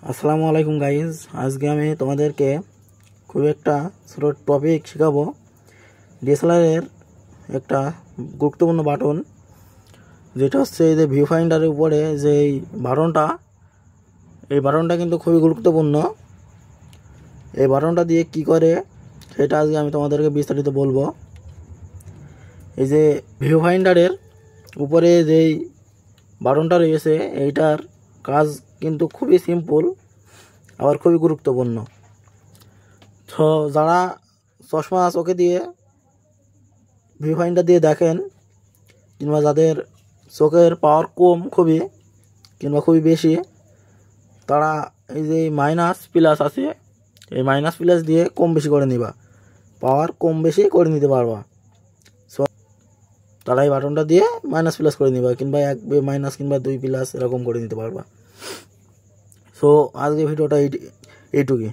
আসসালামু আলাইকুম গাইজ। আজকে আমি তোমাদেরকে খুব একটা ছোটো টপিক শেখাবো। ডিএসএলআরের একটা গুরুত্বপূর্ণ বাটন, যেটা হচ্ছে এই যে ভিউ ফাইন্ডারের উপরে যে বাটনটা, এই বাটনটা কিন্তু খুবই গুরুত্বপূর্ণ। এই বাটনটা দিয়ে কি করে সেটা আজকে আমি তোমাদেরকে বিস্তারিত বলবো। এই যে ভিউ ফাইন্ডারের উপরে যেই বাটনটা রয়েছে, এইটার কাজ কিন্তু খুবই সিম্পল, আবার খুবই গুরুত্বপূর্ণ। তো যারা চশমা চোখে দিয়ে ভিউ ফাইন্ডার দিয়ে দেখেন, কিংবা যাদের চোখের পাওয়ার কম কিংবা খুবই বেশি, তারা এই যে মাইনাস প্লাস আছে, এই মাইনাস প্লাস দিয়ে কম বেশি করে নিবা, পাওয়ার কম বেশি করে নিতে পারবা। সো তারা এই বাটনটা দিয়ে মাইনাস প্লাস করে নিবা, কিংবা এক মাইনাস কিংবা 2 প্লাস এরকম করে নিতে পারবা। সো আজকে ভিডিওটা এইটুকুই।